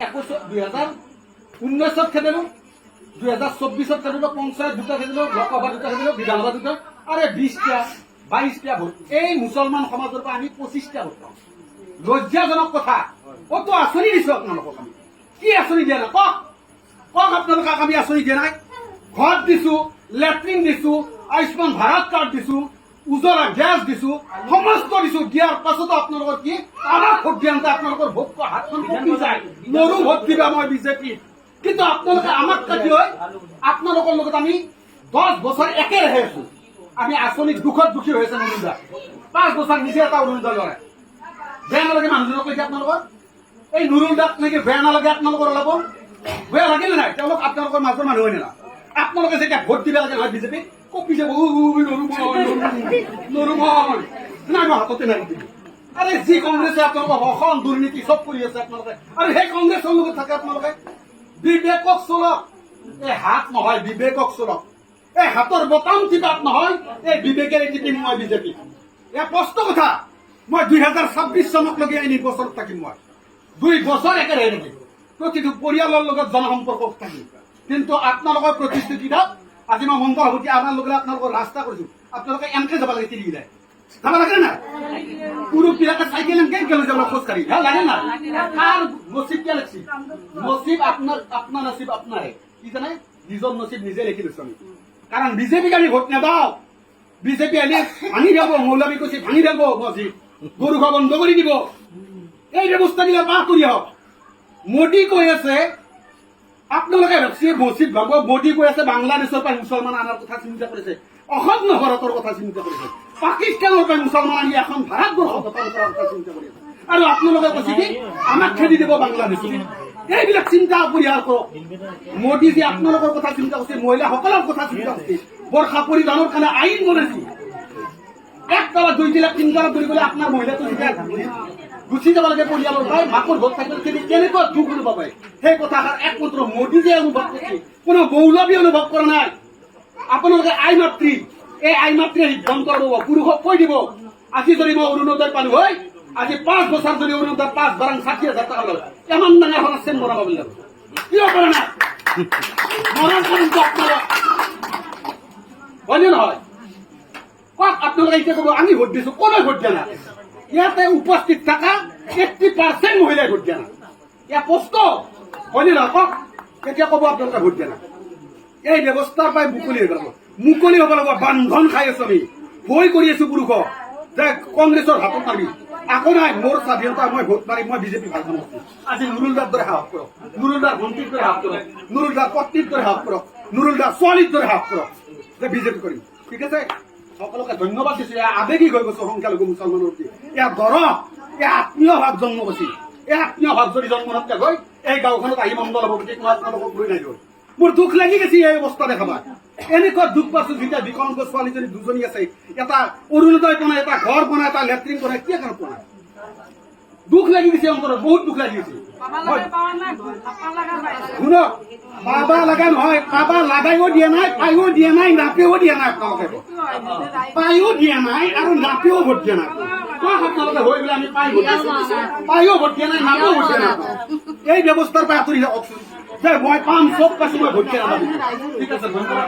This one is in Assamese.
2019 খেলিলো 2024 খেলিলো পঞ্চায়েত দুটা খেলিলো লোকসভা দুটা খেলিলো বিধানসভা দুটা আরে 20টা 22টা ভোট এই মুছলমান সমাজৰ পৰা আমি 25টা ভোট পাওঁ লজ্জাজনক কথা কত আঁচনি দিছো আপোনালোকক আমি কি আঁচনি দিয়া নাই কক আপোনালোকক আমি আঁচনি দিয়া নাই ঘৰ দিছো লেট্ৰিন দিছো আয়ুষ্মান ভাৰত কাৰ্ড দিছো উজ্জ্বলা গ্যাস দিছো সমস্ত দিছো দিয়াৰ পাছতো আপোনালোকৰ কি আমাৰ ভোট দিয়ান্তে আপোনালোকৰ ভোট হাতখন কমি যায় নৰু ভোট দিবা মই বিজেপি কিন্তু আপোনালোকে আমাক কাটি হয় আপোনালোকৰ লগত আমি 10 বছৰ একেৰাহে আছো আমি আঁচনি দুখত দুখী হৈ আছে নৰুদা 5 বছৰ নিজে এটা অৰুণোদয় লয় বেয়া নালাগে মানুহজনক কৈছে আপোনালোকৰ এই নৰুদাক নেকি বেয়া নালাগে আপোনালোকৰ অলপ বেয়া লাগিলে নাই তেওঁলোক আপোনালোকৰ মাজৰ মানুহ হয় না আপোনালোকে যেতিয়া ভোট দিবা লাগে নহয় বিজেপি কপিছে নৰুমন নাই মই হাততে নাই আৰে যি কংগ্ৰেসে আপোনালোকৰ অসম দুৰ্নীতি সব কৰি আছে আপোনালোকে আৰু সেই কংগ্ৰেছৰ লগত থাকে আপোনালোকে বিবেকক চলক এই হাত নহয় বিবেকক চলক এই হাতৰ বটাম টিপাত নহয় এই বিবেকেৰে টিপিম মই বিজেপি এয়া স্পষ্ট কথা মই 2026 চনকলৈকে এই নিৰ্বাচনত থাকিম মই 2 বছৰ একেৰাহে থাকিম প্ৰতিটো পৰিয়ালৰ লগত জনসম্পৰ্ক থাকিম কিন্তু আপোনালোকৰ প্ৰতিশ্ৰুতিত আজি মই মন সভাপতি আমাৰ লগত আপোনালোকৰ ৰাস্তা কৰিছো আপোনালোকে এনকে যাব লাগে তিৰি গিলাই যাব লাগে না পুৰুষবিলাকে চাইকেল এনকে গেলে যাব খোজ কাঢ়ি লাগে না কাৰ নচিব কে লাগছি নচিব আপোনাৰ নচিব আপোনাৰে কি জানে নিজৰ নচিব নিজে লিখি লৈছো আমি কাৰণ বিজেপিক আমি ভোট নেদাও বিজেপি আহিলে ভাঙি যাব মৌলবী কৈছে ভাঙি যাব মছজিদ গৰু খোৱা বন্ধ কৰি দিব এই ব্যৱস্থাবিলাক পাছ কৰি আহক মোদী কৈ আছে আপোনালোকে ভাবছি মছজিদ ভাঙব মোদী কৈ আছে বাংলাদেশৰ পৰা মুছলমান আনাৰ কথা চিন্তা কৰিছে অসম ভাৰতৰ কথা চিন্তা কৰিছে পাকিস্তানৰ পৰা মুছলমান আনি এখন ভাৰতবৰ্ষ গঠন কৰাৰ কথা চিন্তা কৰিছে আৰু আপোনালোকে কৈছে কি আমাক খেদি দিব বাংলাদেশত এইবিলাক চিন্তা পৰিহাৰ কৰক মোদীজী আপোনালোকৰ কথা চিন্তা কৰিছে মহিলাসকলৰ কথা চিন্তা কৰিছে বৰ্ষা পৰিধানৰ কাৰণে আইন বনাইছে একতলা 2 তিলা 3 তলা ধৰি গ'লে আপোনাৰ মহিলাটো গুচি যাব লাগে পৰিয়ালৰ পৰাই মাকৰ ঘৰত থাকিলে কেনেকুৱা দুখ অনুভৱ হয় সেই কথাষাৰ একমাত্ৰ মোদীজীয়ে অনুভৱ কৰিছে কোনো মৌলবী অনুভৱ কৰা নাই আপোনালোকে আই মাতৃ এই আই মাতৃয়ে সিদ্ধান্ত ল'ব পুৰুষক কৈ দিব আজি যদি মই অৰুণোদয় পালো হয় আজি 5 বছৰ যদি অৰুণোদয় 5 বাৰাং 60,000 টকা লয় এমন ডাঙৰ এখন আছে মৰাব লাগিব কিয় কৰে না মৰণ পৰ্যন্ত আপোনালোক হয়নে নহয় কক আপোনালোকে এতিয়া ক'ব আমি ভোট দিছো কোনে ভোট দিয়া নাই ইয়াতে উপস্থিত থাকা 80% মহিলাই ভোট দিয়া নাই ইয়া স্পষ্ট হয়নে নহয় কক কেতিয়া ক'ব আপোনালোকে ভোট দিয়া নাই এই ব্যৱস্থাৰ পৰাই মুকলি হ'ব লাগিব বান্ধন খাই আছো আমি ভয় কৰি আছো পুৰুষক যে কংগ্ৰেছৰ হাতত মাৰি আকৌ নাই মোৰ স্বাধীনতা মই ভোট মাৰিম মই বিজেপি ভাল কাম কৰিম আজি নুৰুলদাৰ দৰে সাহস কৰক নুৰুলদাৰ ভণ্টিৰ দৰে সাহস কৰক নুৰুলদাৰ পত্নীৰ দৰে সাহস কৰক নুৰুলদাৰ ছোৱালীৰ দৰে সাহস কৰক যে বিজেপি কৰিম ঠিক আছে সকলোকে ধন্যবাদ দিছো এয়া আবেগিক হৈ গৈছো সংখ্যালঘু মুছলমানৰ প্ৰতি এয়া দৰহ এয়া আত্মীয় ভাৱ জন্ম পাইছিল এই আত্মীয় ভাৱ যদি জন্ম নাথাকে গৈ এই গাঁওখনত আহি মণ্ডল হ'ব গতিকে মই আপোনালোকক লৈ নাই গৈ মোৰ দুখ লাগি গৈছে এই অৱস্থা দেখাবা এনেকুৱা দুখ পাইছো যেতিয়া বিকলাংগ ছোৱালীজনী দুজনী আছে এটা অৰুণোদয় বনাই এটা ঘৰ বনাই এটা লেট্ৰিন বনাই কি কাৰণ বনাই দুখ লাগি গৈছে অন্তৰত বহুত দুখ লাগি গৈছে শুনক পাবা লগা নহয় পাবা লাগাইও দিয়া নাই পাইও দিয়া নাই নাপেও দিয়া নাই আপোনালোকে পাইও দিয়া নাই আৰু নাপেও ভোট দিয়া নাই আপোনালোকে হৈ গ'লে আমি পাইও ভোট দিয়া নাই নাপেও ভোট দিয়া নাই এই ব্যৱস্থাৰ পৰা আঁতৰি যাওক যে মই পাম চব পাইছো মই ভোট দিয়া নাই ঠিক আছে ধন্যবাদ